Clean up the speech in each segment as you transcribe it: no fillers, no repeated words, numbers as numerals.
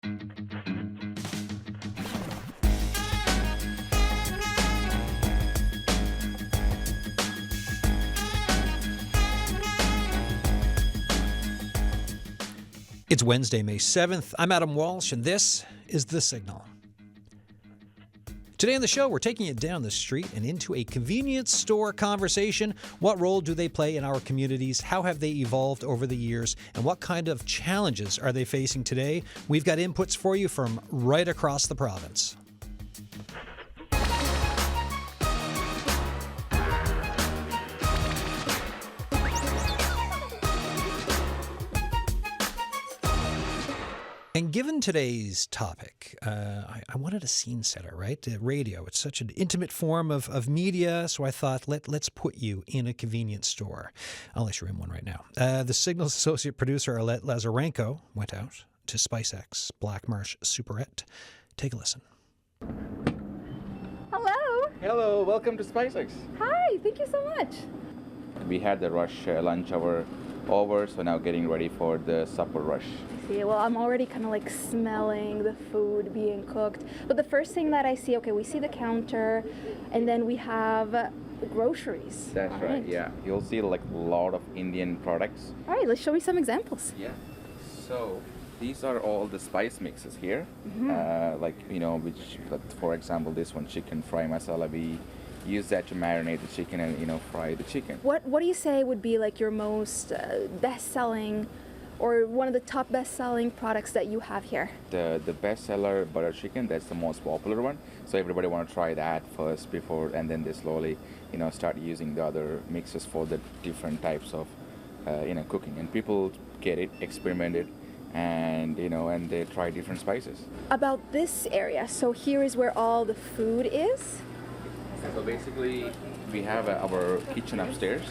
It's Wednesday, May 7th. I'm Adam Walsh, and this is The Signal. Today on the show, we're taking it down the street and into a convenience store conversation. What role do they play in our communities? How have they evolved over the years? And what kind of challenges are they facing today? We've got inputs for you from right across the province. And given today's topic, I wanted a scene setter, right? Radio, it's such an intimate form of media, so I thought let's put you in a convenience store, unless you're in one right now. The Signal's associate producer, Arlette Lazarenko, went out to SpiceX, Blackmarsh, Superette. Take a listen. Hello. Hello, welcome to SpiceX. Hi, thank you so much. We had the rush lunch hour over, so now getting ready for the supper rush. See, well, I'm already kind of like smelling the food being cooked. But the first thing that I see, okay, we see the counter, and then we have the groceries. That's right, yeah. You'll see like a lot of Indian products. All right, let's show me some examples. Yeah. So these are all the spice mixes here. Which, for example, this one, chicken fry masala. We use that to marinate the chicken and, fry the chicken. What do you say would be like your most best-selling or one of the top best-selling products that you have here? The best-seller butter chicken, that's the most popular one. So everybody want to try that first before, and then they slowly, start using the other mixes for the different types of, cooking. And people get it, experiment it, and, and they try different spices. About this area, so here is where all the food is? So basically, we have our kitchen upstairs.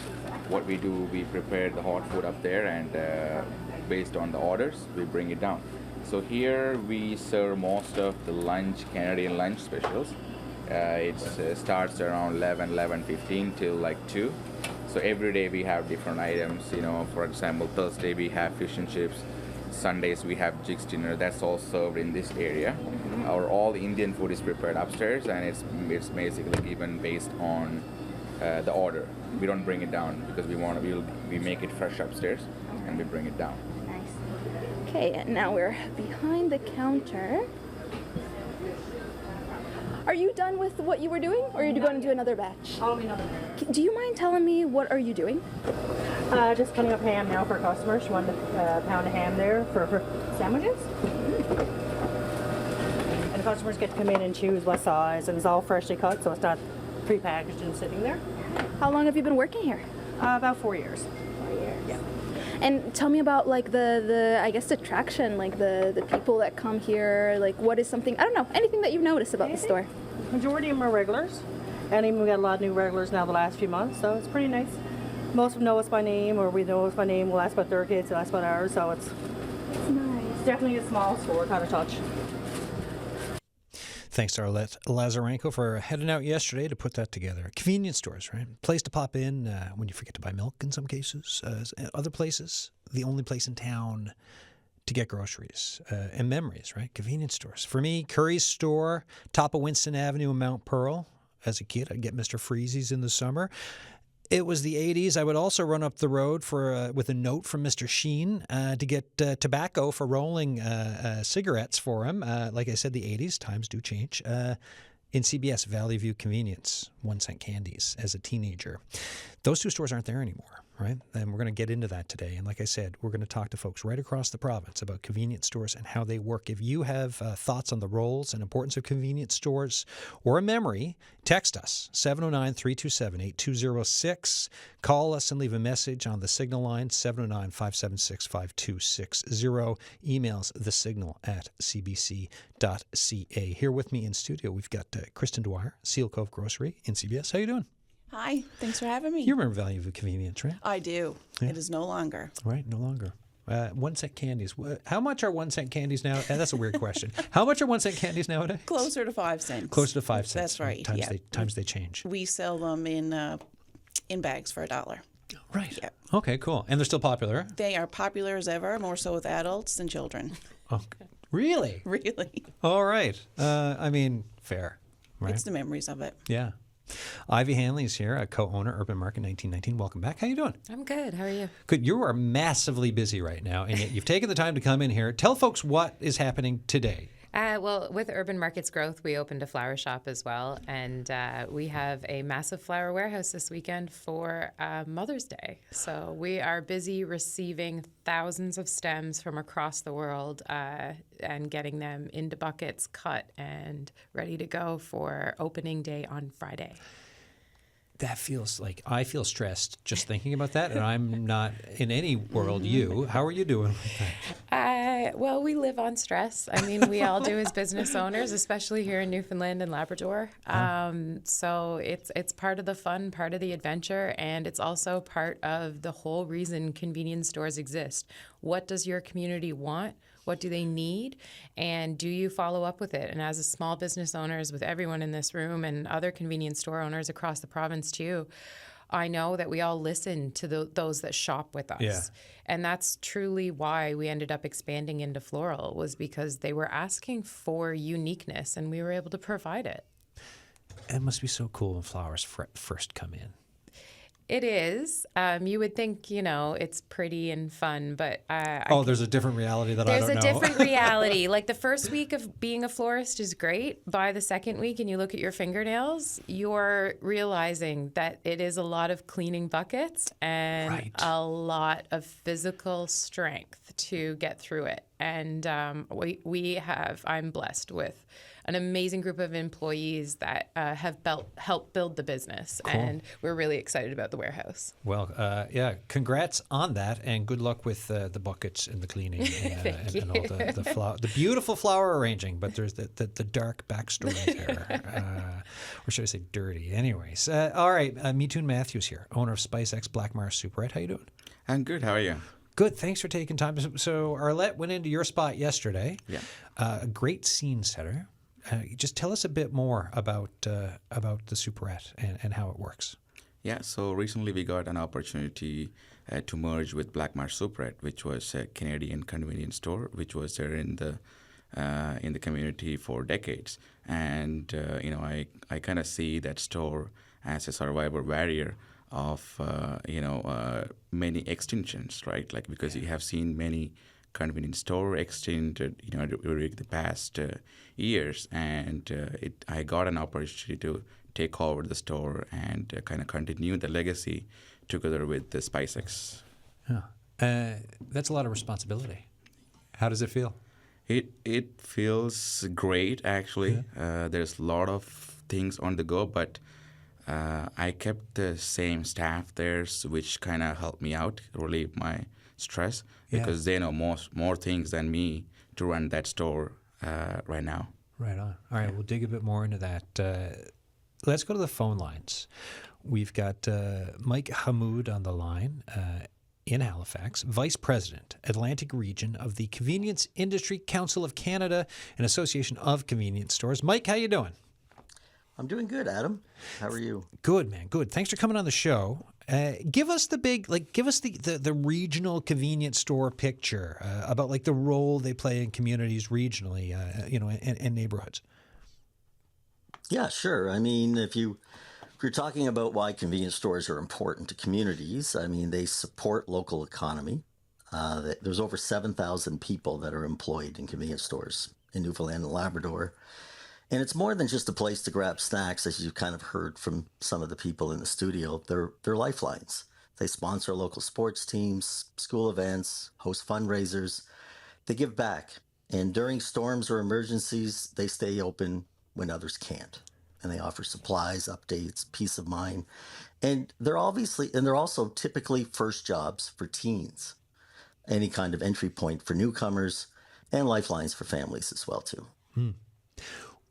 What we do, we prepare the hot food up there, and based on the orders, we bring it down. So here we serve most of the Canadian lunch specials. It starts around 11:15 till like 2. So every day we have different items. For example, Thursday we have fish and chips. Sundays we have jigs dinner. That's all served in this area. All the Indian food is prepared upstairs, and it's basically given based on the order. We don't bring it down because we make it fresh upstairs and we bring it down. Nice. Okay, and now we're behind the counter. Are you done with what you were doing, or are you going to do another batch? I'll be another batch. Do you mind telling me what are you doing? Just cutting up ham now for customers. She wanted a pound of ham there for sandwiches. And the customers get to come in and choose what size, and it's all freshly cut, so it's not pre-packaged and sitting there. How long have you been working here? About 4 years. 4 years. Yeah. And tell me about like the I guess the attraction, like the people that come here. Like, what is something, I don't know, anything that you've noticed about the store? Majority of them are regulars, and even we got a lot of new regulars now the last few months, so it's pretty nice. Most of them know us by name, or we know us by name. We'll ask about their kids, they'll ask about ours, so it's nice. Definitely a small store, kind of touch. Thanks to Arlette Lazarenko for heading out yesterday to put that together. Convenience stores, right? Place to pop in when you forget to buy milk in some cases. Other places, the only place in town to get groceries and memories, right? Convenience stores. For me, Curry's store, top of Winston Avenue in Mount Pearl. As a kid, I'd get Mr. Freezy's in the summer. It was the 80s. I would also run up the road with a note from Mr. Sheen to get tobacco for rolling cigarettes for him. Like I said, the 80s, times do change. In CBS, Valley View Convenience, 1 cent candies as a teenager. Those two stores aren't there anymore, right? And we're going to get into that today. And like I said, we're going to talk to folks right across the province about convenience stores and how they work. If you have thoughts on the roles and importance of convenience stores or a memory, text us, 709-327-8206. Call us and leave a message on the Signal line, 709-576-5260. Emails thesignal@cbc.ca. Here with me in studio, we've got Kristen Dwyer, Seal Cove Grocery in CBS. How you doing? Hi, thanks for having me. You remember Value of Convenience, right? I do. Yeah. It is no longer. Right, no longer. 1 cent candies. How much are 1 cent candies now? That's a weird question. How much are 1 cent candies nowadays? Closer to 5 cents. Closer to 5 cents. That's right. Times they change. We sell them in bags for $1. Right. Yep. Okay, cool. And they're still popular? They are popular as ever, more so with adults than children. Okay. Really? Really. All right. I mean, fair, right? It's the memories of it. Yeah. Ivy Hanley's here, a co-owner, Urban Market 1919. Welcome back. How you doing? I'm good. How are you? Good. You are massively busy right now, and yet you've taken the time to come in here. Tell folks what is happening today. Well, with Urban Market's growth, we opened a flower shop as well, and we have a massive flower warehouse this weekend for Mother's Day. So we are busy receiving thousands of stems from across the world and getting them into buckets, cut, and ready to go for opening day on Friday. That feels like I feel stressed just thinking about that, and I'm not in any world. You, how are you doing with that? Well, we live on stress. I mean, we all do as business owners, especially here in Newfoundland and Labrador. So it's part of the fun, part of the adventure, and it's also part of the whole reason convenience stores exist. What does your community want? What do they need? And do you follow up with it? And as a small business owners, with everyone in this room and other convenience store owners across the province too, I know that we all listen to those that shop with us. Yeah. And that's truly why we ended up expanding into floral, was because they were asking for uniqueness and we were able to provide it. It must be so cool when flowers first come in. It is. You would think, it's pretty and fun, but there's a different reality that I don't know. There's a different reality. Like the first week of being a florist is great. By the second week, and you look at your fingernails, you're realizing that it is a lot of cleaning buckets and a lot of physical strength to get through it. And I'm blessed with an amazing group of employees that have helped build the business. Cool. And we're really excited about the warehouse. Well, congrats on that, and good luck with the buckets and the cleaning and all the beautiful flower arranging. But there's the dark backstory there, or should I say dirty? Anyways, all right. Mithun Mathew's here, owner of SpiceX Blackmarsh Superette. How you doing? I'm good. How are you? Good. Thanks for taking time. So Arlette went into your spot yesterday. Yeah. A great scene setter. Just tell us a bit more about the Superette and how it works. Yeah, so recently we got an opportunity to merge with Blackmarsh Superette, which was a Canadian convenience store, which was there in the community for decades. And I kind of see that store as a survivor barrier of many extinctions, right? Like, because you have seen many convenience store extended, during the past years, and I got an opportunity to take over the store and kind of continue the legacy together with the SpiceX. Yeah. That's a lot of responsibility. How does it feel? It feels great, actually. Yeah. There's a lot of things on the go, but I kept the same staff there, which kind of helped me out, relieve my stress, because they know more things than me to run that store right now. Right on. All right, we'll dig a bit more into that. Let's go to the phone lines. We've got Mike Hammoud on the line in Halifax, Vice President, Atlantic Region of the Convenience Industry Council of Canada, an association of convenience stores. Mike, how you doing? I'm doing good, Adam. How are you? Good, man. Good. Thanks for coming on the show. Give us the regional convenience store picture about the role they play in communities regionally, and neighborhoods. Yeah, sure. I mean, if you're talking about why convenience stores are important to communities, I mean, they support local economy. There's over 7,000 people that are employed in convenience stores in Newfoundland and Labrador. And it's more than just a place to grab snacks, as you've kind of heard from some of the people in the studio. They're lifelines. They sponsor local sports teams, school events, host fundraisers. They give back. And during storms or emergencies, they stay open when others can't. And they offer supplies, updates, peace of mind. And they're also typically first jobs for teens, any kind of entry point for newcomers, and lifelines for families as well, too.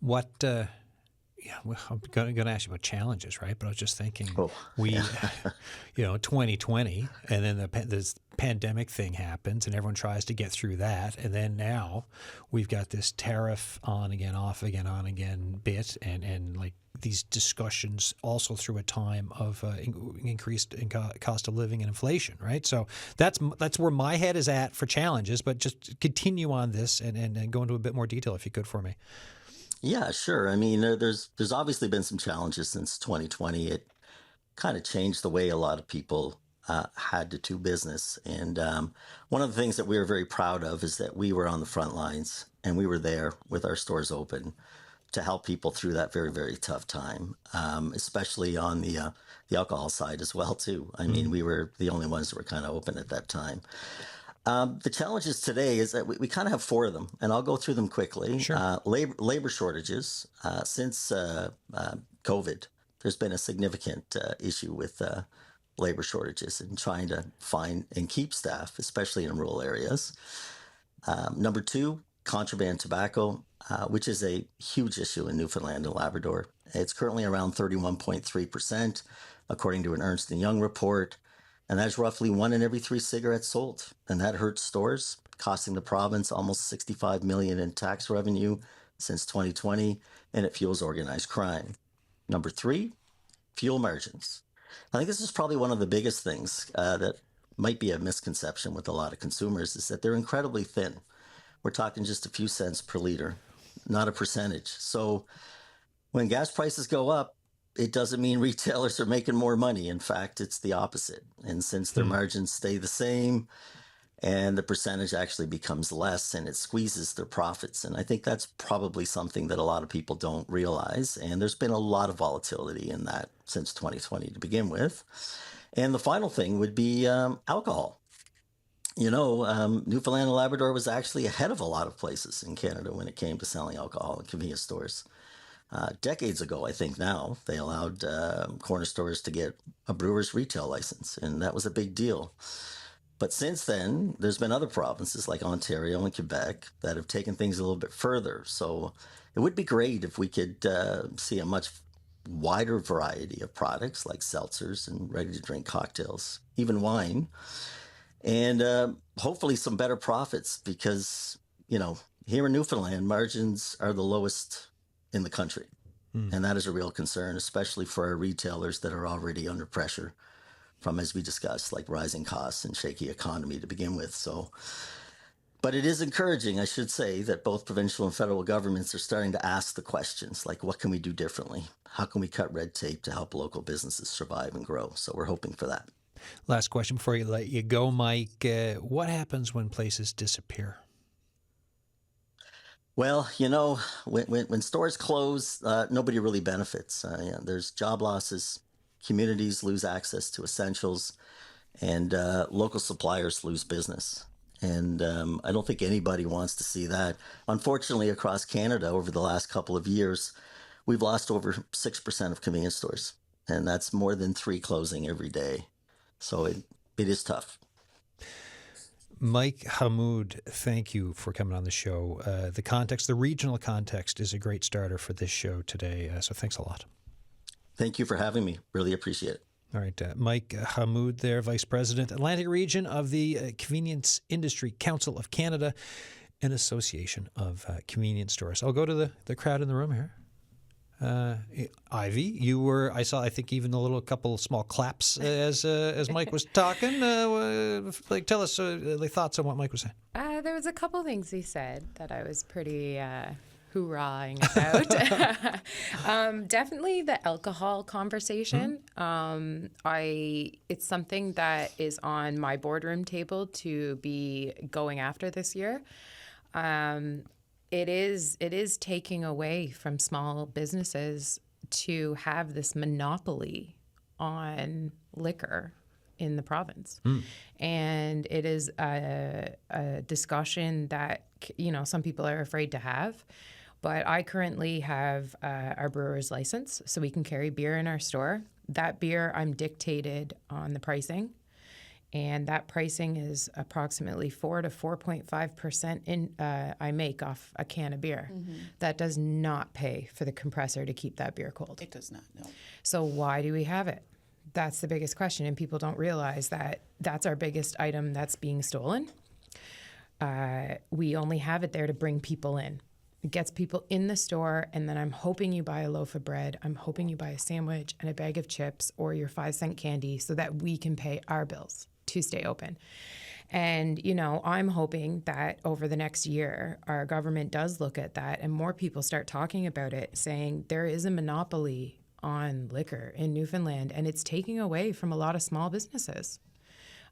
What, I'm going to ask you about challenges, right? But I was just thinking, 2020, and then this pandemic thing happens and everyone tries to get through that, and then now we've got this tariff on again, off again, on again bit, and like these discussions also through a time of increased cost of living and inflation, right? So that's where my head is at for challenges, but just continue on this and go into a bit more detail if you could for me. Yeah, sure. I mean, there's obviously been some challenges since 2020. It kind of changed the way a lot of people had to do business. And one of the things that we were very proud of is that we were on the front lines and we were there with our stores open to help people through that very, very tough time, especially on the alcohol side as well, too. I mean, we were the only ones that were kind of open at that time. The challenges today is that we kind of have four of them, and I'll go through them quickly. Sure. Labor shortages. Since COVID, there's been a significant issue with labor shortages and trying to find and keep staff, especially in rural areas. Number two, contraband tobacco, which is a huge issue in Newfoundland and Labrador. It's currently around 31.3%, according to an Ernst & Young report. And that's roughly 1 in every 3 cigarettes sold. And that hurts stores, costing the province almost $65 million in tax revenue since 2020, and it fuels organized crime. Number three, fuel margins. I think this is probably one of the biggest things that might be a misconception with a lot of consumers, is that they're incredibly thin. We're talking just a few cents per liter, not a percentage. So when gas prices go up, it doesn't mean retailers are making more money. In fact, it's the opposite. And since their margins stay the same and the percentage actually becomes less, and it squeezes their profits. And I think that's probably something that a lot of people don't realize. And there's been a lot of volatility in that since 2020 to begin with. And the final thing would be alcohol. You know, Newfoundland and Labrador was actually ahead of a lot of places in Canada when it came to selling alcohol in convenience stores. Decades ago, I think now, they allowed corner stores to get a brewer's retail license, and that was a big deal. But since then, there's been other provinces like Ontario and Quebec that have taken things a little bit further. So it would be great if we could see a much wider variety of products like seltzers and ready-to-drink cocktails, even wine, and hopefully some better profits because, you know, here in Newfoundland, margins are the lowest in the country. And that is a real concern, especially for our retailers that are already under pressure from, as we discussed, like rising costs and shaky economy to begin with. So, but it is encouraging, I should say, that both provincial and federal governments are starting to ask the questions, like what can we do differently? How can we cut red tape to help local businesses survive and grow? So we're hoping for that. Last question before you let you go, Mike. What happens when places disappear? Well, you know, when stores close, nobody really benefits. There's job losses, communities lose access to essentials, and local suppliers lose business. And I don't think anybody wants to see that. Unfortunately, across Canada over the last couple of years, we've lost over 6% of convenience stores, and that's more than 3 closing every day. So it is tough. Mike Hammoud, thank you for coming on the show. The regional context is a great starter for this show today, so thanks a lot. Thank you for having me. Really appreciate it. All right, Mike Hammoud there, Vice President, Atlantic Region of the Convenience Industry Council of Canada, an association of convenience stores. I'll go to the crowd in the room here. Ivy, you were, I saw, I think even a little couple small claps as Mike was talking. Tell us thoughts on what Mike was saying. There was a couple things he said that I was pretty hoorahing about. Definitely the alcohol conversation. It's something that is on my boardroom table to be going after this year. It is taking away from small businesses to have this monopoly on liquor in the province. And it is a discussion that, you know, some people are afraid to have. But I currently have our brewer's license, so we can carry beer in our store. That beer, I'm dictated on the pricing. And that pricing is approximately 4 to 4.5% I make off a can of beer. That does not pay for the compressor to keep that beer cold. It does not, no. So why do we have it? That's the biggest question, and people don't realize that that's our biggest item that's being stolen. We only have it there to bring people in. It gets people in the store, and then I'm hoping you buy a loaf of bread. I'm hoping you buy a sandwich and a bag of chips or your 5-cent candy so that we can pay our bills to stay open. And, I'm hoping that over the next year, our government does look at that and more people start talking about it, saying there is a monopoly on liquor in Newfoundland, and it's taking away from a lot of small businesses.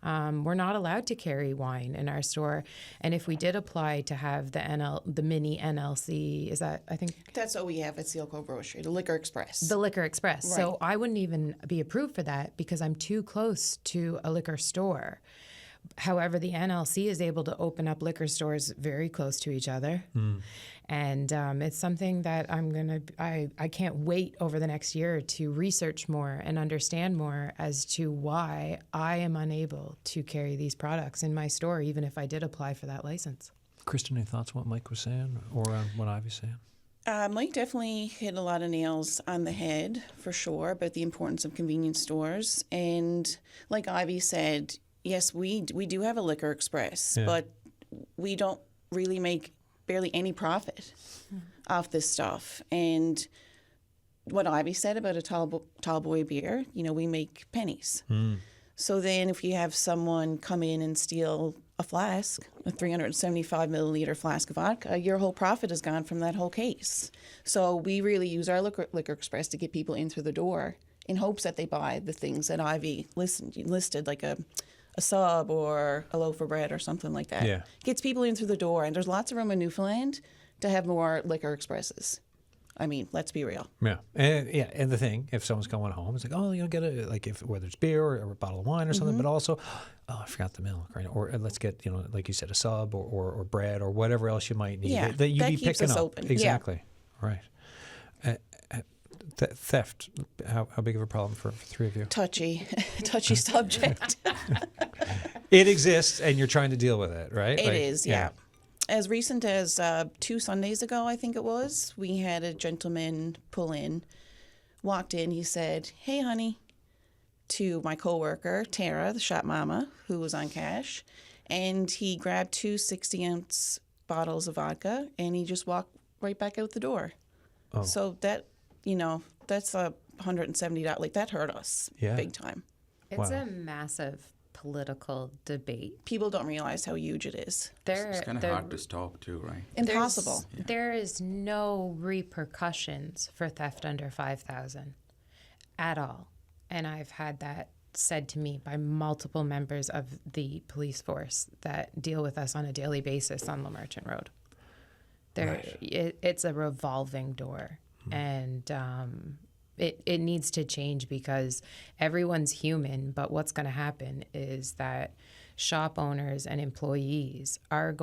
We're not allowed to carry wine in our store, and if we did apply to have the mini NLC, is that, I think? That's what we have at Seal Cove Grocery, the Liquor Express. The Liquor Express. Right. So I wouldn't even be approved for that because I'm too close to a liquor store. However, the NLC is able to open up liquor stores very close to each other. And it's something that I can't wait over the next year to research more and understand more as to why I am unable to carry these products in my store, even if I did apply for that license. Kristen, any thoughts on what Mike was saying or what Ivy's saying? Mike definitely hit a lot of nails on the head, for sure, about the importance of convenience stores. And like Ivy said, yes, we do have a Liquor Express, but we don't really make barely any profit off this stuff. And what Ivy said about a tall boy beer, we make pennies. So then if you have someone come in and steal a flask, a 375 milliliter flask of vodka, your whole profit is gone from that whole case. So we really use our Liquor Express to get people in through the door in hopes that they buy the things that Ivy listed like a sub or a loaf of bread or something like that. Yeah. Gets people in through the door, and there's lots of room in Newfoundland to have more Liquor Expresses. I mean, let's be real. Yeah. And the thing, if someone's going home, it's like, oh, get whether it's beer or a bottle of wine or something, but also, I forgot the milk, right? Or let's get, like you said, a sub or bread or whatever else you might need. Yeah, that you that be keeps picking us up. open. Exactly. Yeah. Right. Theft, how big of a problem for three of you? Touchy subject. It exists, and you're trying to deal with it, right? It is, yeah. As recent as 2 Sundays ago, I think it was, we had a gentleman pull in, walked in, he said, "Hey, honey," to my coworker, Tara, the shop mama, who was on cash, and he grabbed 2 60-ounce bottles of vodka, and he just walked right back out the door. Oh. So that, that's $170. Like, that hurt us big time. It's a massive political debate. People don't realize how huge it is. It's kind of hard to stop too, right? Impossible. There is no repercussions for theft under 5,000 at all. And I've had that said to me by multiple members of the police force that deal with us on a daily basis on Lamerchant Road. It's a revolving door. And it needs to change because everyone's human, but what's going to happen is that shop owners and employees are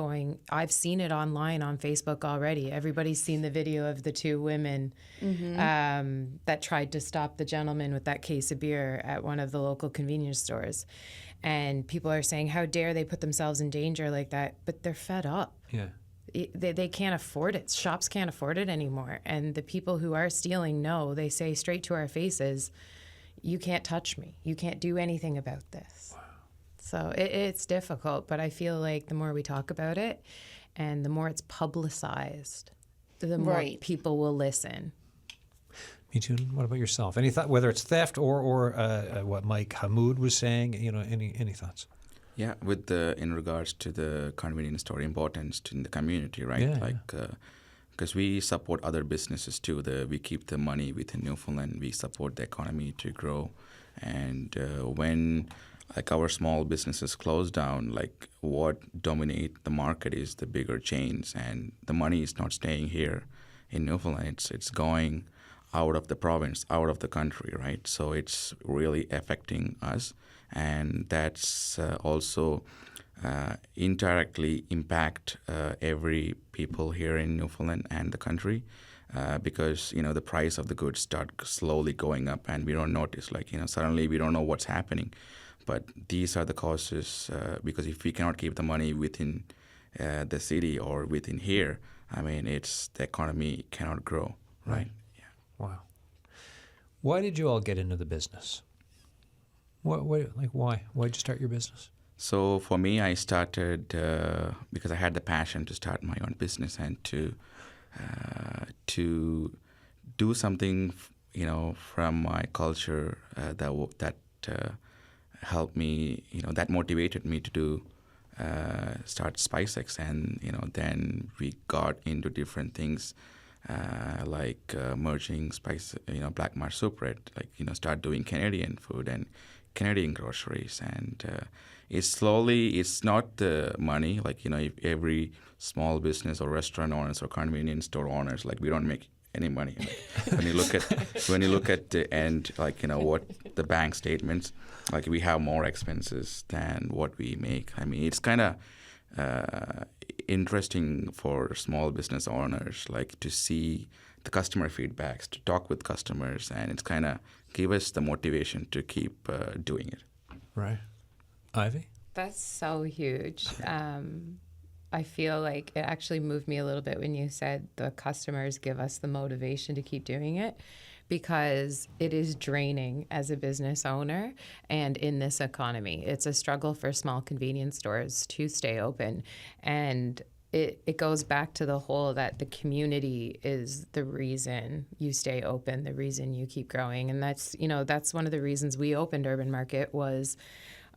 I've seen it online on Facebook already. Everybody's seen the video of the 2 women that tried to stop the gentleman with that case of beer at one of the local convenience stores. And people are saying, how dare they put themselves in danger like that? But they're fed up. Yeah. They can't afford it. Shops can't afford it anymore. And the people who are stealing they say straight to our faces, you can't touch me. You can't do anything about this. Wow. So it's difficult, but I feel like the more we talk about it and the more it's publicized, the more people will listen. Mithun, what about yourself? Any thought, whether it's theft or what Mike Hammoud was saying, any thoughts? Yeah, in regards to the convenience store importance in the community, right? Yeah, because we support other businesses too. We keep the money within Newfoundland. We support the economy to grow, and when our small businesses close down, what dominate the market is the bigger chains, and the money is not staying here in Newfoundland. It's going out of the province, out of the country, right? So it's really affecting us. And that's also indirectly impact every people here in Newfoundland and the country because, the price of the goods start slowly going up and we don't notice, suddenly we don't know what's happening. But these are the causes because if we cannot keep the money within the city or within here, the economy cannot grow, right? Yeah. Wow. Why did you all get into the business? Why? Why'd you start your business? So for me, I started because I had the passion to start my own business and to do something, from my culture that helped me, that motivated me to do start SpiceX, and then we got into different things like merging Blackmarsh Superette, start doing Canadian food and Canadian groceries, and it's not the money, if every small business or restaurant owners or convenience store owners, we don't make any money. When you look at the end, what the bank statements, we have more expenses than what we make. I mean, it's kind of interesting for small business owners, to see the customer feedbacks, to talk with customers, and it's kind of give us the motivation to keep doing it. Right. Ivy? That's so huge. I feel like it actually moved me a little bit when you said the customers give us the motivation to keep doing it, because it is draining as a business owner and in this economy. It's a struggle for small convenience stores to stay open. And it goes back to the whole that the community is the reason you stay open, the reason you keep growing. And that's one of the reasons we opened Urban Market was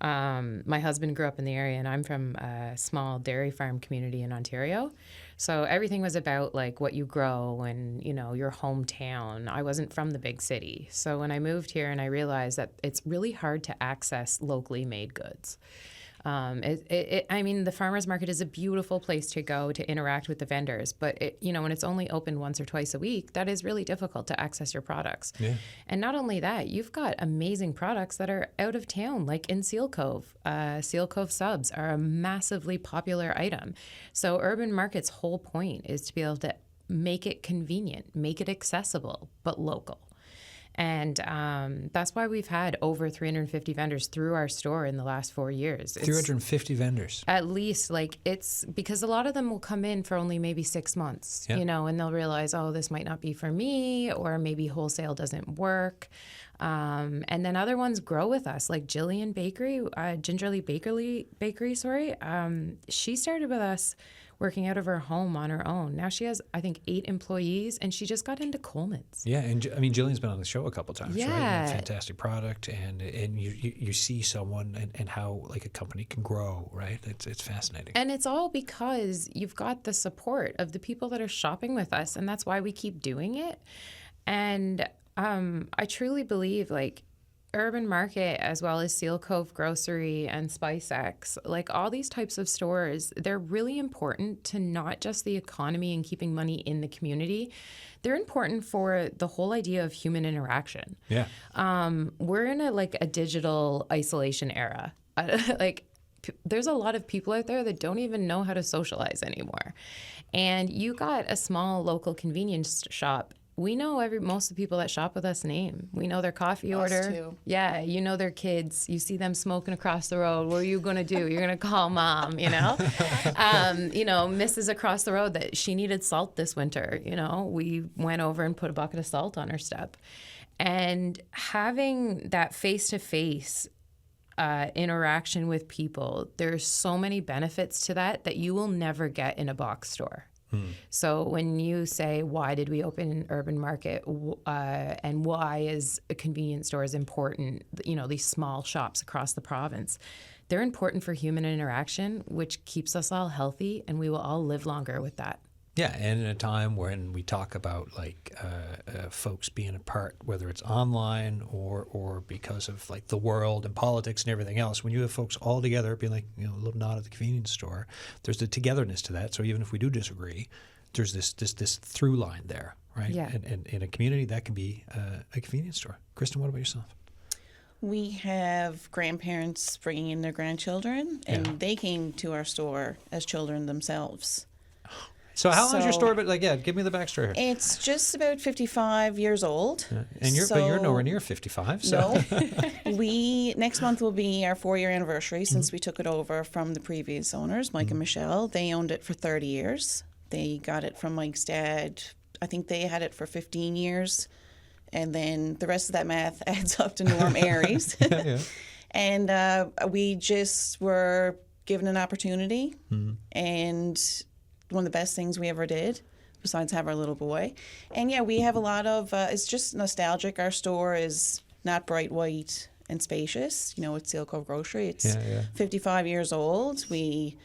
my husband grew up in the area, and I'm from a small dairy farm community in Ontario. So everything was about what you grow and, your hometown. I wasn't from the big city. So when I moved here and I realized that it's really hard to access locally made goods. The farmers market is a beautiful place to go to interact with the vendors, but when it's only open once or twice a week, that is really difficult to access your products. Yeah. And not only that, you've got amazing products that are out of town, like in Seal Cove. Seal Cove subs are a massively popular item. So Urban Market's whole point is to be able to make it convenient, make it accessible, but local. And that's why we've had over 350 vendors through our store in the last 4 years. 350 vendors? At least. It's because a lot of them will come in for only maybe 6 months, and they'll realize, this might not be for me, or maybe wholesale doesn't work. And then other ones grow with us, like Jillian Bakery, Gingerly Bakery, she started with us working out of her home on her own. Now she has, I think, 8 employees, and she just got into Coleman's. Yeah, and Jillian's been on the show a couple times, right? Yeah. Fantastic product, and you see someone and how a company can grow, right? It's fascinating. And it's all because you've got the support of the people that are shopping with us, and that's why we keep doing it. And I truly believe, Urban Market, as well as Seal Cove Grocery and SpiceX, all these types of stores, they're really important to not just the economy and keeping money in the community. They're important for the whole idea of human interaction. Yeah. We're in a digital isolation era. There's a lot of people out there that don't even know how to socialize anymore. And you got a small local convenience shop. We know most of the people that shop with us name. We know their coffee order. Too. Yeah, you know their kids. You see them smoking across the road. What are you going to do? You're going to call mom, Mrs. across the road that she needed salt this winter. We went over and put a bucket of salt on her step. And having that face-to-face interaction with people, there's so many benefits to that you will never get in a box store. So when you say, why did we open Urban Market, and why is a convenience store is important, these small shops across the province, they're important for human interaction, which keeps us all healthy, and we will all live longer with that. Yeah, and in a time when we talk about folks being apart, whether it's online or because of the world and politics and everything else, when you have folks all together being a little nod at the convenience store, there's the togetherness to that. So even if we do disagree, there's this through line there, right? Yeah. And in a community, that can be a convenience store. Kristen, what about yourself? We have grandparents bringing in their grandchildren, and they came to our store as children themselves. So how long is your store? But give me the backstory here. It's just about 55 years old. And you're nowhere near 55. So. No. Next month will be our 4-year anniversary since we took it over from the previous owners, Mike and Michelle. They owned it for 30 years. They got it from Mike's dad. I think they had it for 15 years. And then the rest of that math adds up to Norm Aries. Yeah. And we just were given an opportunity, and one of the best things we ever did, besides have our little boy. And yeah, we have a lot of, it's just nostalgic. Our store is not bright white and spacious. It's Seal Cove Grocery. It's 55 years old. We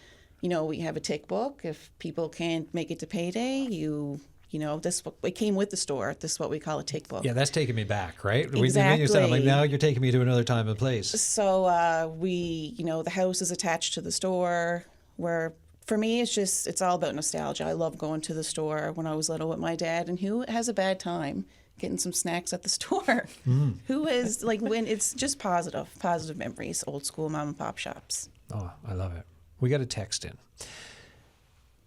have a tick book. If people can't make it to payday, it came with the store. This is what we call a tick book. Yeah, that's taking me back, right? Exactly. You said, I'm like, now you're taking me to another time and place. So the house is attached to the store. Where for me, it's all about nostalgia. I love going to the store when I was little with my dad. And who has a bad time getting some snacks at the store? Who is when it's just positive memories, old school mom and pop shops. Oh, I love it. We got a text in.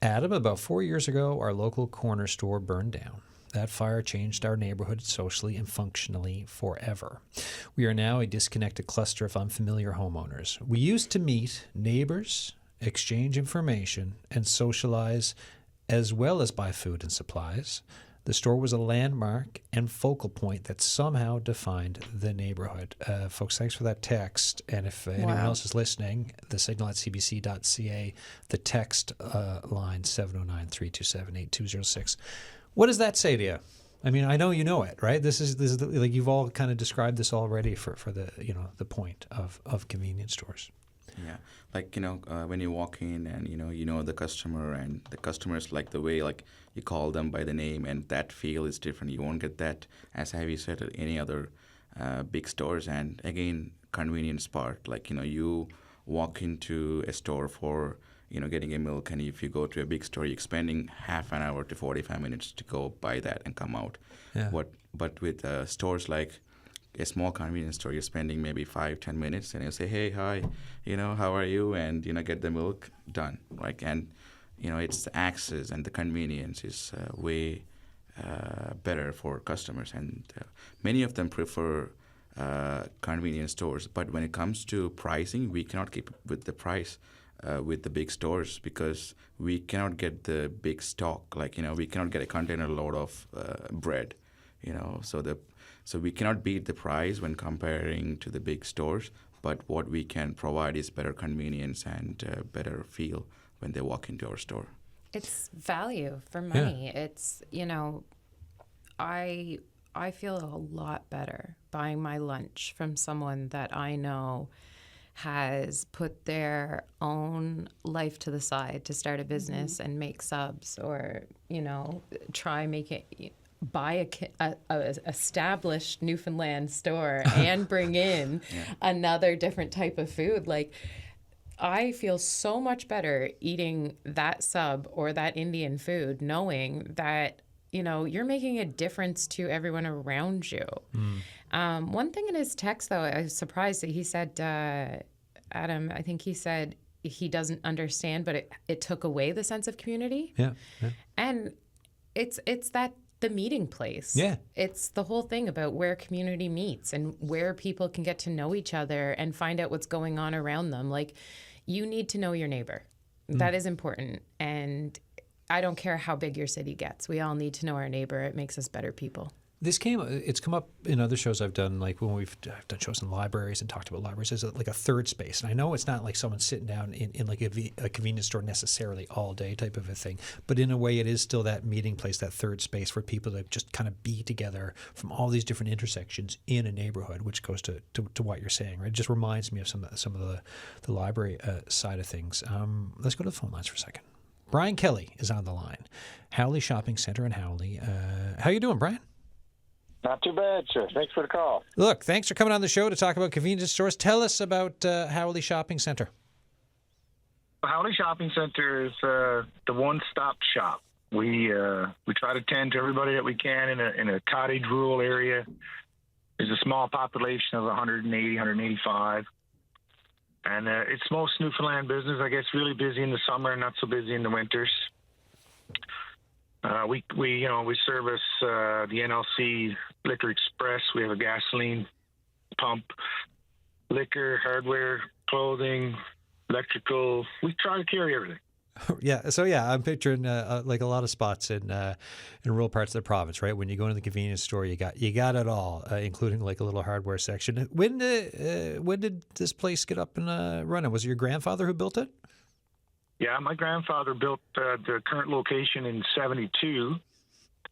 Adam, about 4 years ago, our local corner store burned down. That fire changed our neighborhood socially and functionally forever. We are now a disconnected cluster of unfamiliar homeowners. We used to meet neighbors, exchange information, and socialize, as well as buy food and supplies. The store was a landmark and focal point that somehow defined the neighborhood. Folks, thanks for that text. And if anyone else is listening, the signal at cbc.ca, the text line 709-327-8206. What does that say to you? I mean, I know you know it, right? This is like you've all kind of described this already for the the point of convenience stores. Yeah, when you walk in and you know the customer, and the customers like the way you call them by the name, and that feel is different. You won't get that, as Heavy said, at any other big stores. And again, convenience part, you walk into a store for getting a milk, and if you go to a big store, you're spending half an hour to 45 minutes to go buy that and come out. Yeah. But with stores like a small convenience store, you're spending maybe 5-10 minutes, and you say, hey, hi, how are you, and get the milk, done, right? And it's the access and the convenience is way better for customers, and many of them prefer convenience stores. But when it comes to pricing, we cannot keep with the price with the big stores, because we cannot get the big stock. We cannot get a container load of bread, so we cannot beat the price when comparing to the big stores. But what we can provide is better convenience and better feel when they walk into our store. It's value for money. Yeah. It's, I feel a lot better buying my lunch from someone that I know has put their own life to the side to start a business and make subs, or, buy a established Newfoundland store and bring in another different type of food. I feel so much better eating that sub or that Indian food, knowing that, you're making a difference to everyone around you. One thing in his text, though, I was surprised that he said, Adam, I think he said he doesn't understand, but it took away the sense of community. Yeah. And it's that the meeting place. Yeah. It's the whole thing about where community meets and where people can get to know each other and find out what's going on around them. You need to know your neighbor. That is important. And I don't care how big your city gets. We all need to know our neighbor. It makes us better people. It's come up in other shows I've done, like when I've done shows in libraries and talked about libraries as like a third space. And I know it's not like someone sitting down in like a convenience store necessarily all day type of a thing, but in a way it is still that meeting place, that third space for people to just kind of be together from all these different intersections in a neighborhood, which goes to what you're saying, right? It just reminds me of some of the library side of things. Let's go to the phone lines for a second. Brian Kelly is on the line. Howley Shopping Center in Howley. How you doing, Brian? Not too bad, sir. Thanks for the call. Look, thanks for coming on the show to talk about convenience stores. Tell us about Howley Shopping Center. Howley Shopping Center is the one-stop shop. We try to tend to everybody that we can in a cottage rural area. There's a small population of 180, 185. And it's most Newfoundland business, I guess, really busy in the summer and not so busy in the winters. We service the NLC Liquor Express. We have a gasoline pump, liquor, hardware, clothing, electrical. We try to carry everything. Yeah. So yeah, I'm picturing like a lot of spots in rural parts of the province, right? When you go into the convenience store, you got it all, including like a little hardware section. When did this place get up and running? Was it your grandfather who built it? Yeah, my grandfather built the current location in '72,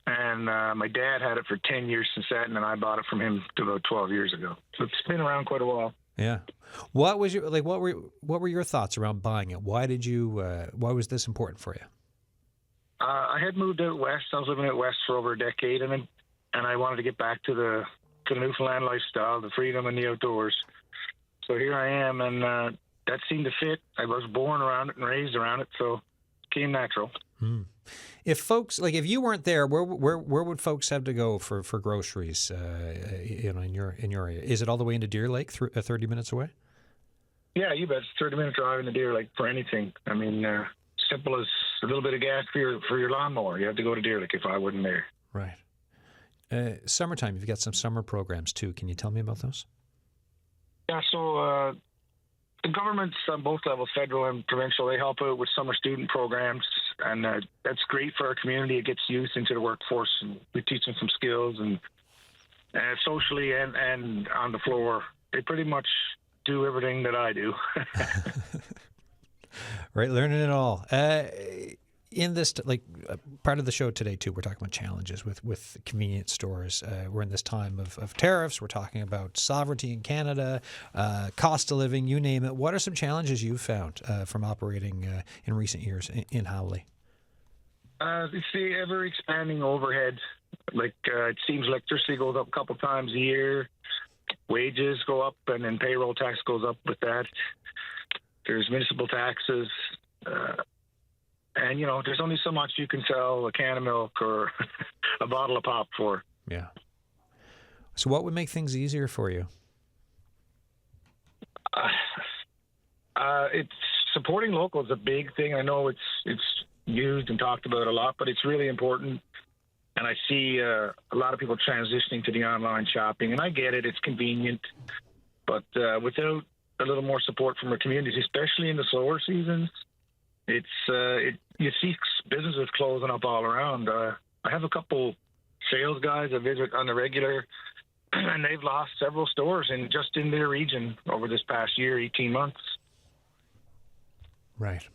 and my dad had it for 10 years since that, and then I bought it from him about 12 years ago. So it's been around quite a while. Yeah. What was your What were your thoughts around buying it? Why did you? Why was this important for you? I had moved out west. I was living out west for over a decade, and I wanted to get back to the Newfoundland lifestyle, the freedom and the outdoors. So here I am, and that seemed to fit. I was born around it and raised around it, so it came natural. If folks if you weren't there, where would folks have to go for groceries? In your area, is it all the way into Deer Lake, 30 minutes away? Yeah, you bet. It's 30-minute drive into Deer Lake for anything. I mean, simple as a little bit of gas for your lawnmower. You have to go to Deer Lake if I wasn't there. Right. Summertime, you've got some summer programs too. Can you tell me about those? Yeah, so the governments on both levels, federal and provincial, they help out with summer student programs, and that's great for our community. It gets youth into the workforce, and we teach them some skills, and socially and on the floor. They pretty much do everything that I do. Right, learning it all. In this, part of the show today, too, we're talking about challenges with convenience stores. We're in this time of tariffs. We're talking about sovereignty in Canada, cost of living, you name it. What are some challenges you've found from operating in recent years in Howley? It's the ever-expanding overhead. It seems electricity goes up a couple times a year. Wages go up, and then payroll tax goes up with that. There's municipal taxes. And, there's only so much you can sell a can of milk or a bottle of pop for. Yeah. So what would make things easier for you? It's supporting local is a big thing. I know it's used and talked about a lot, but it's really important. And I see a lot of people transitioning to the online shopping, and I get it. It's convenient. But without a little more support from our communities, especially in the slower seasons, you see businesses closing up all around. I have a couple sales guys I visit on the regular, and they've lost several stores just in their region over this past year, 18 months. Right.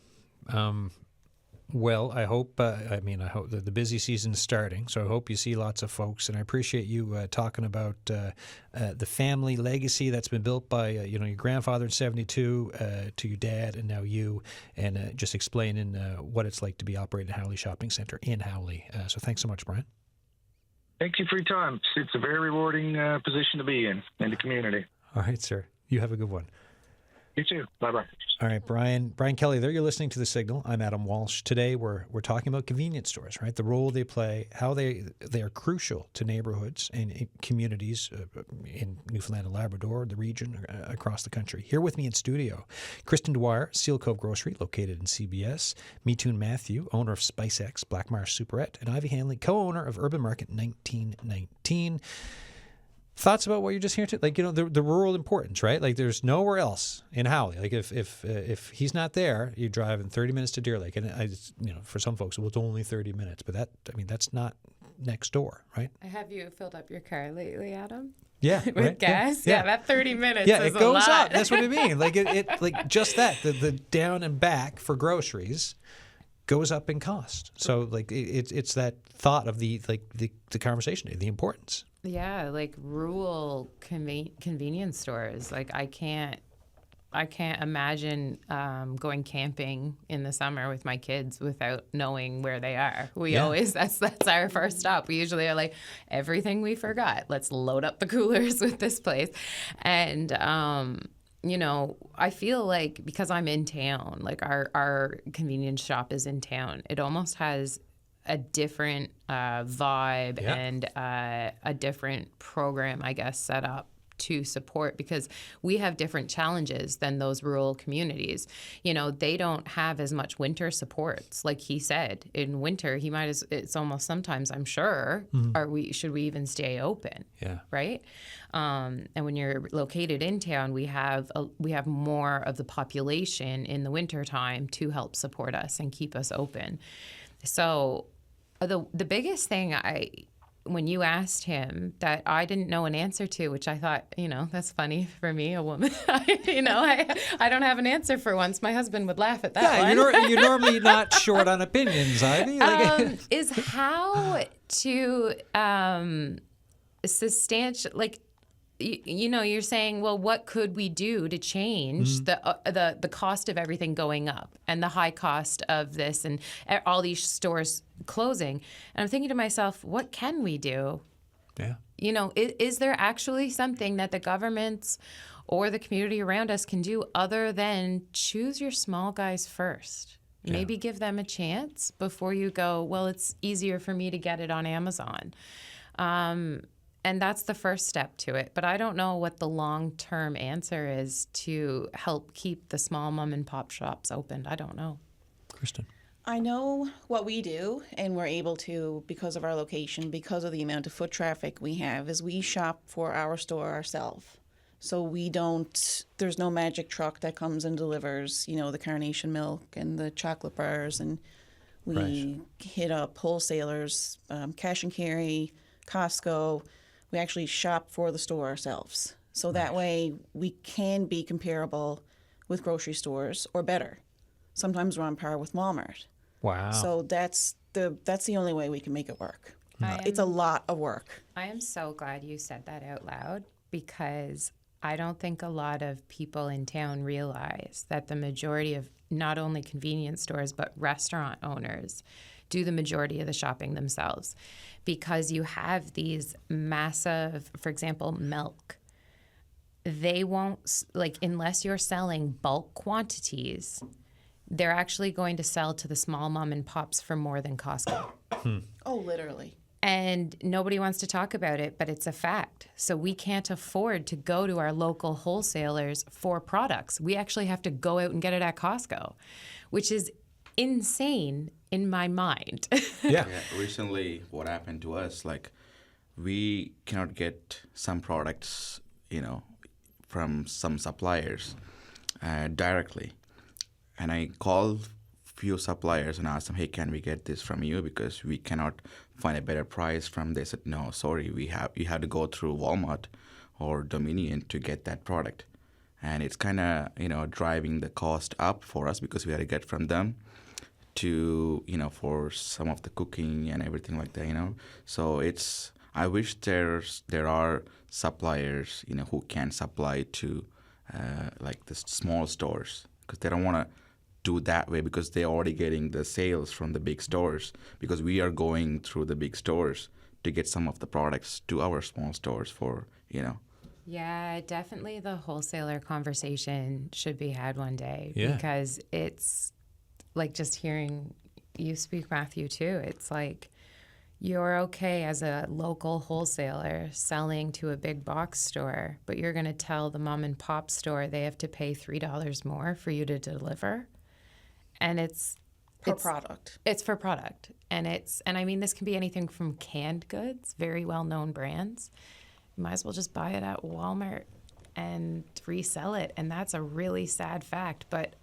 Well, I hope. I hope the busy season is starting, so I hope you see lots of folks. And I appreciate you talking about the family legacy that's been built by your grandfather in '72 to your dad, and now you, and just explaining what it's like to be operating a Howley shopping center in Howley. So thanks so much, Brian. Thank you for your time. It's a very rewarding position to be in the community. All right, sir. You have a good one. You too. Bye-bye. All right, Brian Kelly there. You're listening to The Signal. I'm Adam Walsh. Today we're talking about convenience stores, right? The role they play, how they are crucial to neighborhoods and communities in Newfoundland and Labrador, the region, across the country. Here with me in studio, Kristen Dwyer, Seal Cove Grocery, located in CBS, Mithun Mathew, owner of SpiceX, Blackmarsh Superette, and Ivy Hanley, co-owner of Urban Market 1919. Thoughts about what you're just hearing? The rural importance, right? There's nowhere else in Howley. If he's not there, you're driving 30 minutes to Deer Lake, and for some folks, it's only 30 minutes, but that's not next door, right? Have you filled up your car lately, Adam? Yeah, with right? gas. Yeah, that 30 minutes. Yeah, is it goes a lot. up. That's what I mean. Just that the down and back for groceries goes up in cost. So it's that thought of the conversation, the importance. Yeah, rural convenience stores. I can't imagine going camping in the summer with my kids without knowing where they are. We always that's our first stop. We usually are everything we forgot. Let's load up the coolers with this place, and I feel because I'm in town, our convenience shop is in town. It almost has a different vibe and a different program, I guess, set up to support, because we have different challenges than those rural communities. You know, they don't have as much winter supports. Like he said, in winter, it's almost sometimes, I'm sure, should we even stay open? Yeah. Right? And when you're located in town, we have more of the population in the winter time to help support us and keep us open. So the biggest thing when you asked him that I didn't know an answer to, which I thought, you know, that's funny for me, a woman. You know, I don't have an answer for once. My husband would laugh at that one. You're normally not short on opinions, Ivy. Is how to substantiate, you know, you're saying, well, what could we do to change the cost of everything going up and the high cost of this and all these stores closing? And I'm thinking to myself, what can we do? Yeah. You know, is there actually something that the governments or the community around us can do other than choose your small guys first? Yeah. Maybe give them a chance before you go, well, it's easier for me to get it on Amazon. And that's the first step to it. But I don't know what the long-term answer is to help keep the small mom and pop shops open. I don't know. Kristen. I know what we do, and we're able to, because of our location, because of the amount of foot traffic we have, is we shop for our store ourselves. So there's no magic truck that comes and delivers, you know, the carnation milk and the chocolate bars. And we hit up wholesalers, cash and carry, Costco. We actually shop for the store ourselves. So that way we can be comparable with grocery stores or better. Sometimes we're on par with Walmart. Wow. So that's the only way we can make it work. It's a lot of work. I am so glad you said that out loud, because I don't think a lot of people in town realize that the majority of not only convenience stores but restaurant owners do the majority of the shopping themselves, because you have these massive, for example, milk. They won't, unless you're selling bulk quantities, they're actually going to sell to the small mom and pops for more than Costco. Oh, literally. And nobody wants to talk about it, but it's a fact. So we can't afford to go to our local wholesalers for products. We actually have to go out and get it at Costco, which is insane in my mind. Yeah. Recently, what happened to us, we cannot get some products, from some suppliers directly. And I called few suppliers and asked them, hey, can we get this from you? Because we cannot find a better price from. They said, no, sorry, you have to go through Walmart or Dominion to get that product. And it's kind of, driving the cost up for us, because we had to get from them to, for some of the cooking and everything like that, So I wish there are suppliers, who can supply to the small stores, because they don't want to do that way, because they're already getting the sales from the big stores, because we are going through the big stores to get some of the products to our small stores for, Yeah, definitely the wholesaler conversation should be had one day, because it's just hearing you speak, Mathew, too. It's you're okay as a local wholesaler selling to a big box store, but you're going to tell the mom and pop store they have to pay $3 more for you to deliver. And it's product. It's for product. And I mean, this can be anything from canned goods, very well-known brands. You might as well just buy it at Walmart and resell it. And that's a really sad fact. But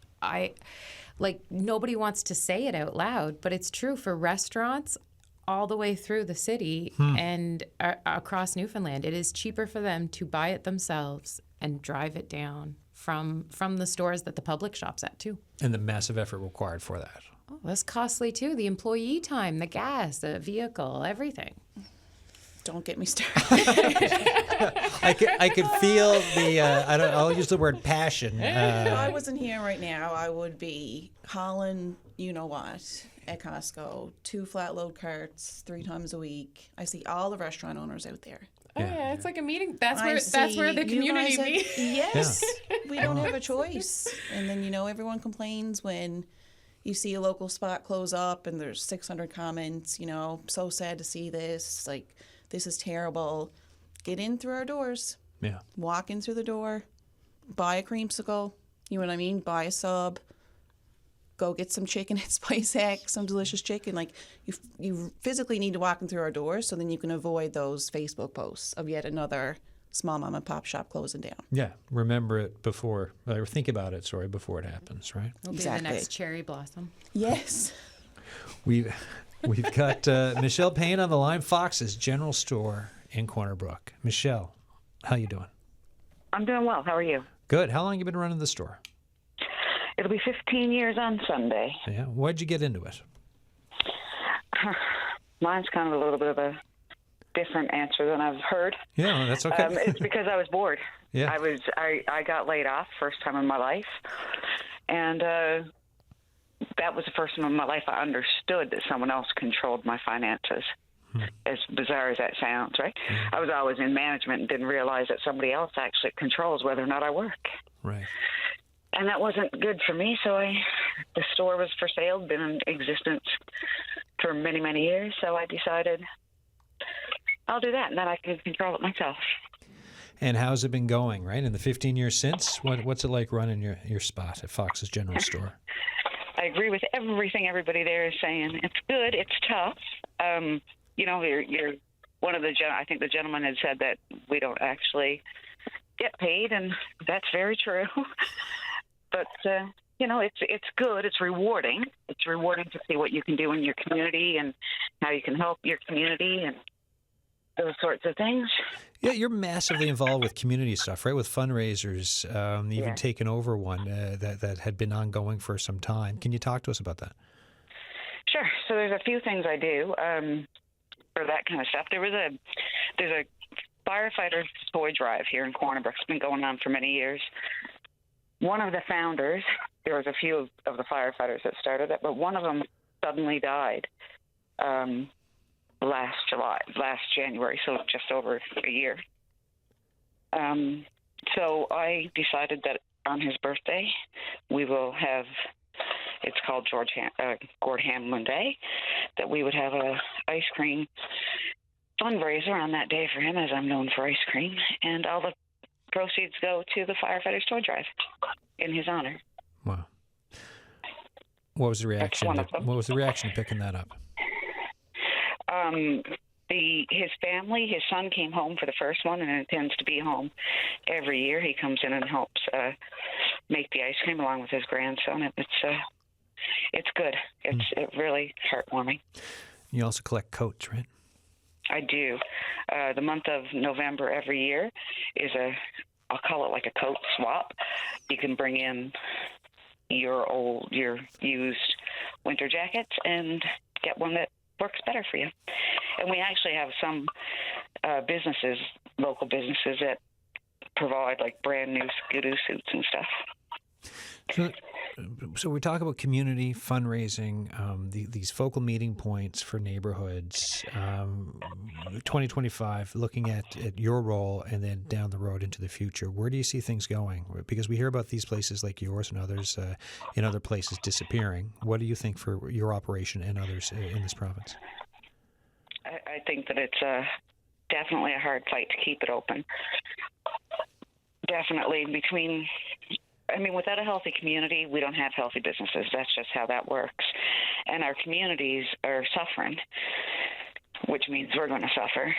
nobody wants to say it out loud, but it's true for restaurants all the way through the city and across Newfoundland. It is cheaper for them to buy it themselves and drive it down from the stores that the public shops at, too. And the massive effort required for that. Oh, that's costly, too. The employee time, the gas, the vehicle, everything. Don't get me started. I could feel the, I'll use the word passion. If I wasn't here right now, I would be hauling, what, at Costco, 2 flat load carts 3 times a week. I see all the restaurant owners out there. Oh yeah, it's like a meeting. That's where the community meets. Yes, we don't have a choice. And then everyone complains when you see a local spot close up and there's 600 comments. So sad to see this. This is terrible. Get in through our doors. Yeah. Walk in through the door, buy a creamsicle, you know what I mean? Buy a sub, go get some chicken at SpiceX, some delicious chicken. Like, you physically need to walk in through our doors so then you can avoid those Facebook posts of yet another small mom and pop shop closing down. Yeah, remember it before, or think about it, before it happens, right? It'll Exactly. be the next cherry blossom. Yes. We've got Michelle Payne on the line, Fox's General Store in Corner Brook. Michelle, how you doing? I'm doing well. How are you? Good. How long have you been running the store? It'll be 15 years on Sunday. Yeah. Why'd you get into it? Mine's kind of a little bit of a different answer than I've heard. Yeah, well, that's okay. It's because I was bored. Yeah. I got laid off first time in my life, and that was the first time in my life I understood that someone else controlled my finances. As bizarre as that sounds, right? I was always in management and didn't realize that somebody else actually controls whether or not I work. Right. And that wasn't good for me, so the store was for sale, been in existence for many, many years, so I decided I'll do that, and then I can control it myself. And how's it been going, right? In the 15 years since, what's it like running your spot at Fox's General Store? I agree with everything everybody there is saying. It's good. It's tough. You're one of the I think the gentleman had said that we don't actually get paid, and that's very true. But it's good. It's rewarding. It's rewarding to see what you can do in your community and how you can help your community and those sorts of things. Yeah, you're massively involved with community stuff, right? With fundraisers, even taken over one that had been ongoing for some time. Can you talk to us about that? Sure. So there's a few things I do for that kind of stuff. There's a firefighter toy drive here in Corner Brook. It's been going on for many years. One of the founders, there was a few of the firefighters that started it, but one of them suddenly died last January, so just over a year. So I decided that on his birthday, we will have, it's called Gord Hamlin Day, that we would have a ice cream fundraiser on that day for him, as I'm known for ice cream, and all the proceeds go to the firefighters toy drive in his honor. Wow. What was the reaction? What was the reaction to picking that up? His family, his son came home for the first one and intends to be home every year. He comes in and helps make the ice cream along with his grandson. It's good. It's really heartwarming. You also collect coats, right? I do. The month of November every year is I'll call it like a coat swap. You can bring in your used winter jackets and get one that works better for you. And we actually have some local businesses that provide like brand new Skidoo suits and stuff. So we talk about community fundraising, these focal meeting points for neighborhoods. 2025, looking at your role and then down the road into the future, where do you see things going? Because we hear about these places like yours and others in other places disappearing. What do you think for your operation and others in this province? I think that it's definitely a hard fight to keep it open. Definitely without a healthy community, we don't have healthy businesses. That's just how that works. And our communities are suffering, which means we're going to suffer,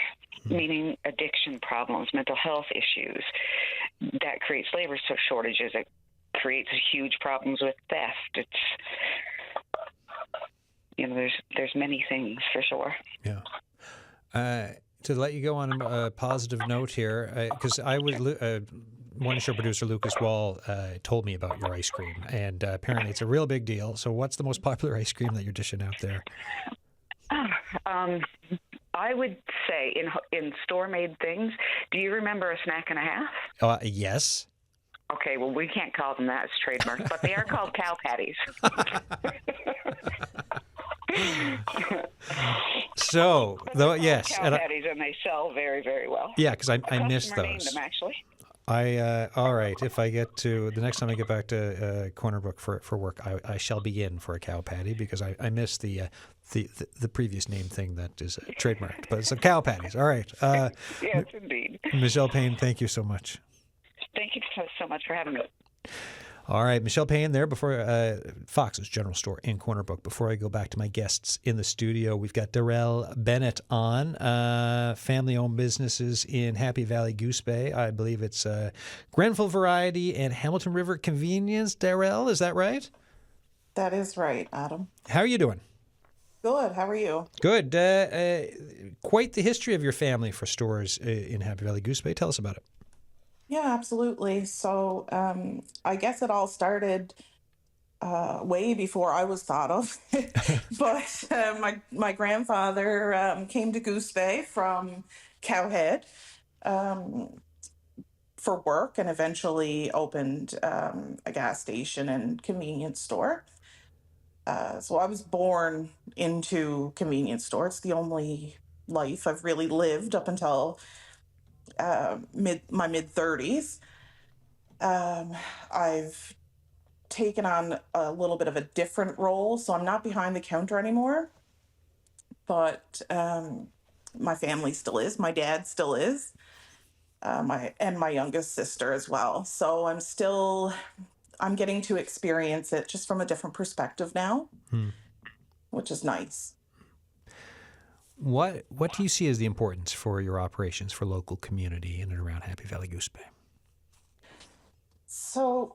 meaning addiction problems, mental health issues. That creates labor shortages. It creates huge problems with theft. There's many things for sure. Yeah. To let you go on a positive note here, because one show producer, Lucas Wall, told me about your ice cream, and apparently it's a real big deal. So what's the most popular ice cream that you're dishing out there? I would say in store-made things, do you remember a snack and a half? Yes. Okay, well, we can't call them that. It's trademark, but they are called cow patties. So, yes. Cow patties, and they sell very, very well. Yeah, because I missed those. Named them, actually. All right. If I get to the next time I get back to Corner Brook for work, I shall be in for a cow patty because I missed the previous name thing that is trademarked. But it's cow patties. All right. Yes, indeed. Michelle Payne, thank you so much. Thank you so much for having me. All right, Michelle Payne there before Fox's General Store in Corner Brook. Before I go back to my guests in the studio, we've got Darrelle Bennett on, family-owned businesses in Happy Valley Goose Bay. I believe it's Grenfell Variety and Hamilton River Convenience. Darrelle, is that right? That is right, Adam. How are you doing? Good. How are you? Good. Quite the history of your family for stores in Happy Valley Goose Bay. Tell us about it. Yeah, absolutely. So I guess it all started way before I was thought of. But my grandfather came to Goose Bay from Cowhead for work and eventually opened a gas station and convenience store. So I was born into convenience store. It's the only life I've really lived up until my mid 30s. I've taken on a little bit of a different role, so I'm not behind the counter anymore. But my family still is. My dad still is. My youngest sister as well. So I'm getting to experience it just from a different perspective now, which is nice. What do you see as the importance for your operations for local community in and around Happy Valley Goose Bay? So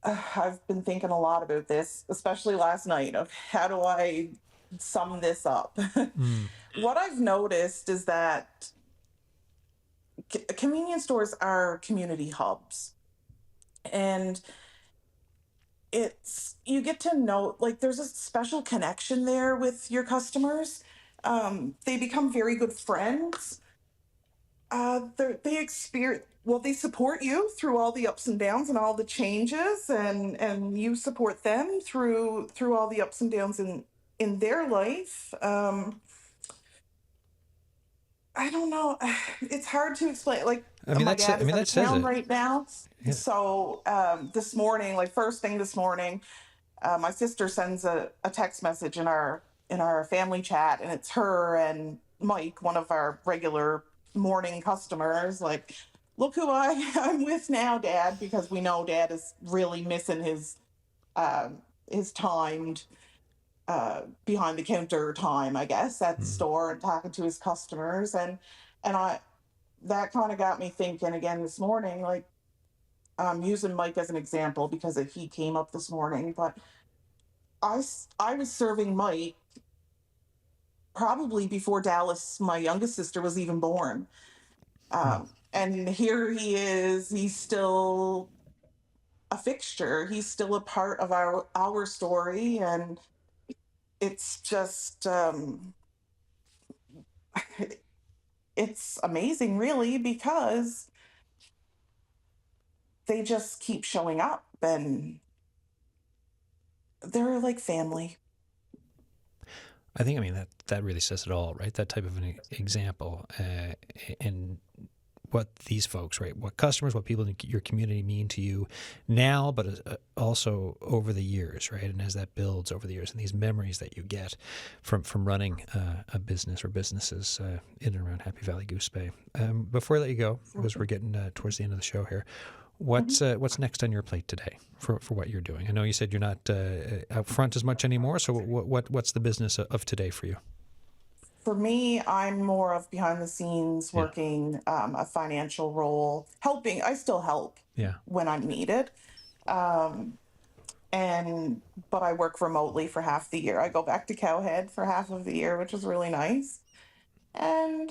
I've been thinking a lot about this, especially last night, of how do I sum this up? What I've noticed is that convenience stores are community hubs. And you get to know, like, there's a special connection there with your customers. They become very good friends. They support you through all the ups and downs and all the changes, and you support them through all the ups and downs in their life. I don't know. It's hard to explain. Like, my dad is out of town right now. Yeah. So this morning, like first thing this morning, my sister sends a text message in our family chat, and it's her and Mike, one of our regular morning customers. Like, look who I'm with now, Dad, because we know Dad is really missing his timed behind the counter time, I guess, at the store and talking to his customers. And that kind of got me thinking again this morning, like, using Mike as an example because he came up this morning, but I was serving Mike probably before Dallas, my youngest sister, was even born. And here he is, he's still a fixture. He's still a part of our story, and it's just it's amazing, really, because they just keep showing up, and they're like family. I think, that really says it all, right? That type of an example, and what these folks, right? What customers, what people in your community mean to you now, but also over the years, right? And as that builds over the years, and these memories that you get from running a business or businesses in and around Happy Valley Goose Bay. Before I let you go, because we're getting towards the end of the show here, what's next on your plate today for what you're doing? I know you said you're not out front as much anymore, so what's the business of today for you? For me, I'm more of behind the scenes, working a financial role, helping. I still help when I'm needed. But I work remotely for half the year. I go back to Cowhead for half of the year, which is really nice. And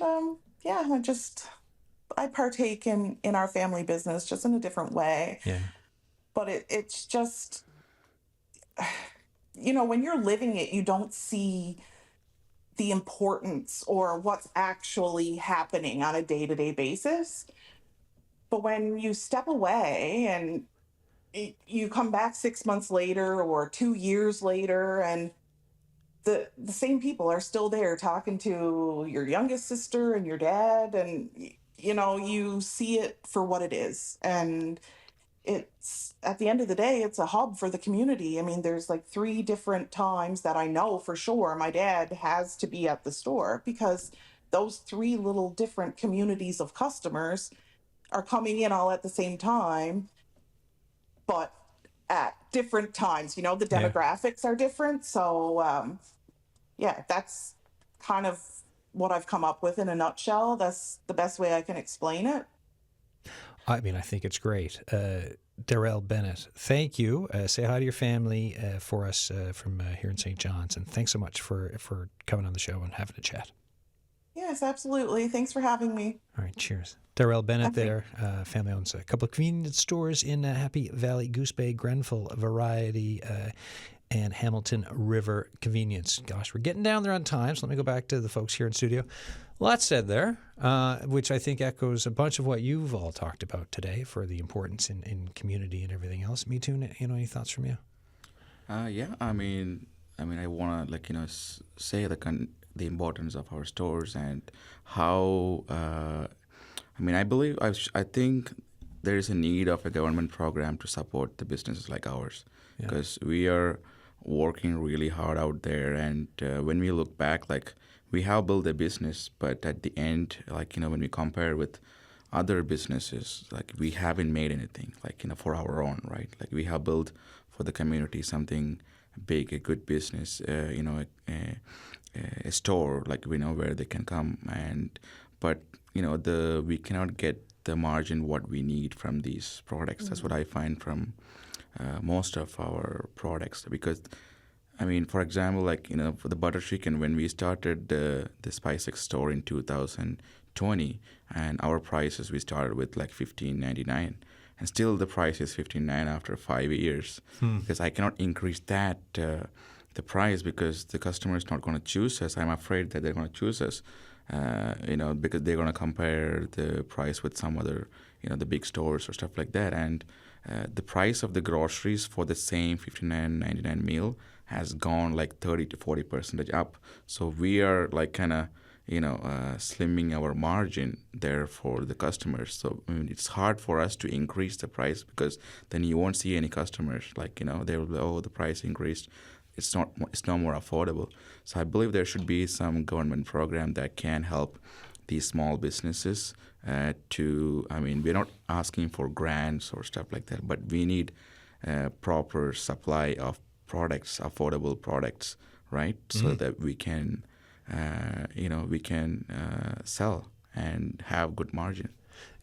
I partake in our family business just in a different way. Yeah. But it's just, when you're living it, you don't see the importance or what's actually happening on a day-to-day basis. But when you step away and you come back 6 months later or 2 years later, and the same people are still there talking to your youngest sister and your dad, and you see it for what it is. And it's, at the end of the day, it's a hub for the community. I mean, there's like 3 different times that I know for sure my dad has to be at the store, because those 3 little different communities of customers are coming in all at the same time, but at different times. The demographics are different. So, that's kind of what I've come up with in a nutshell. That's the best way I can explain it. I mean, I think it's great. Darrelle, Bennett, thank you. Say hi to your family for us from here in St. John's. And thanks so much for coming on the show and having a chat. Yes, absolutely. Thanks for having me. All right, cheers. Darrelle Bennett there. Family owns a couple of convenience stores in Happy Valley, Goose Bay, Grenfell, Variety, and Hamilton River Convenience. Gosh, we're getting down there on time, so let me go back to the folks here in studio. Lots said there, which I think echoes a bunch of what you've all talked about today for the importance in community and everything else. Mithun, any thoughts from you? Yeah, I mean, I want to say the importance of our stores and how. I think there is a need of a government program to support the businesses like ours, because we are working really hard out there. And when we look back, we have built a business, but at the end, when we compare with other businesses, we haven't made anything, for our own, right? We have built for the community something big, a good business, a store, we know where they can come. But we cannot get the margin what we need from these products. Mm-hmm. That's what I find from most of our products. Because, for example, for the butter chicken, when we started the SpiceX store in 2020, and our prices, we started with $15.99, and still the price is $15.99 after 5 years. Because I cannot increase that the price, because the customer is not going to choose us. I'm afraid that they're going to choose us. Because they're going to compare the price with some other, the big stores or stuff like that. And the price of the groceries for the same $59.99 meal has gone 30 to 40% up. So we are slimming our margin there for the customers. So it's hard for us to increase the price, because then you won't see any customers. They will be, the price increased. It's no more affordable. So I believe there should be some government program that can help these small businesses we're not asking for grants or stuff like that, but we need proper supply of products, affordable products, right? Mm-hmm. So that we can, sell and have good margin.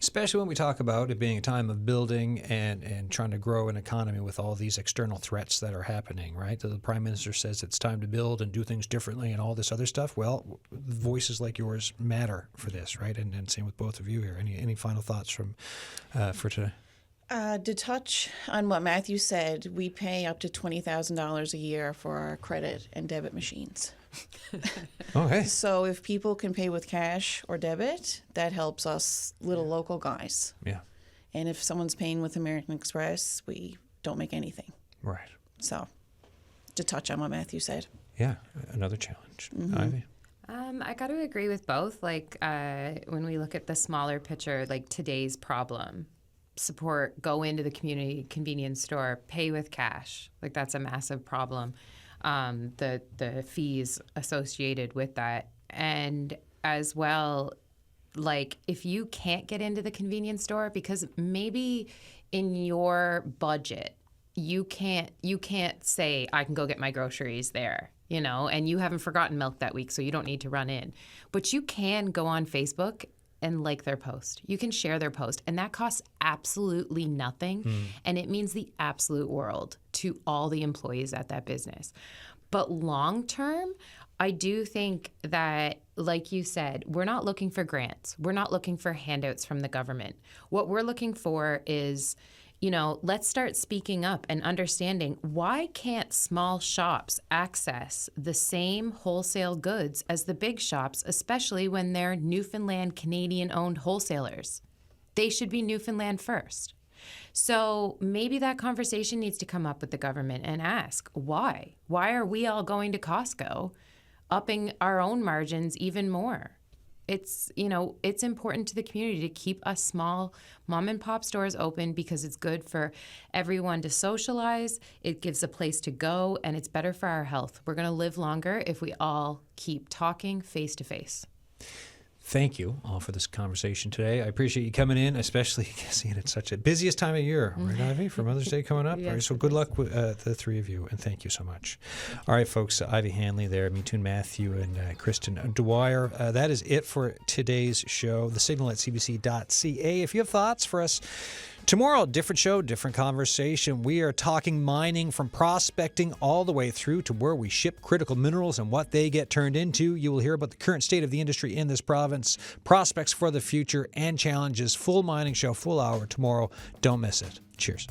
Especially when we talk about it being a time of building and trying to grow an economy with all these external threats that are happening, right? The Prime Minister says it's time to build and do things differently and all this other stuff. Well, voices like yours matter for this, right? And same with both of you here. Any final thoughts for today? To touch on what Mathew said, we pay up to $20,000 a year for our credit and debit machines. Okay. So if people can pay with cash or debit, that helps us little local guys. Yeah. And if someone's paying with American Express, we don't make anything. Right. So to touch on what Mathew said. Yeah, another challenge. Mm-hmm. Ivy? I got to agree with both. When we look at the smaller picture, today's problem, support, go into the community convenience store, pay with cash. That's a massive problem. The fees associated with that. And as well, if you can't get into the convenience store because maybe in your budget, you can't say, I can go get my groceries there, and you haven't forgotten milk that week, so you don't need to run in. But you can go on Facebook and like their post. You can share their post, and that costs absolutely nothing, and it means the absolute world to all the employees at that business. But long term, I do think that, like you said, we're not looking for grants. We're not looking for handouts from the government. What we're looking for is, let's start speaking up and understanding, why can't small shops access the same wholesale goods as the big shops, especially when they're Newfoundland, Canadian-owned wholesalers? They should be Newfoundland first. So maybe that conversation needs to come up with the government and ask, why? Why are we all going to Costco, upping our own margins even more? it's important to the community to keep us small mom and pop stores open because it's good for everyone to socialize. It gives a place to go, and it's better for our health. We're going to live longer if we all keep talking face to face. Thank you all for this conversation today. I appreciate you coming in, especially seeing it such a busiest time of year, right, Ivy, for Mother's Day coming up. Yes, all right, so good luck with the three of you, and thank you so much. All right, folks, Ivy Hanley there, Mithun, Mathew, and Kristen Dwyer. That is it for today's show. The Signal at cbc.ca. If you have thoughts for us tomorrow, different show, different conversation. We are talking mining from prospecting all the way through to where we ship critical minerals and what they get turned into. You will hear about the current state of the industry in this province, prospects for the future, and challenges. Full mining show, full hour tomorrow. Don't miss it. Cheers.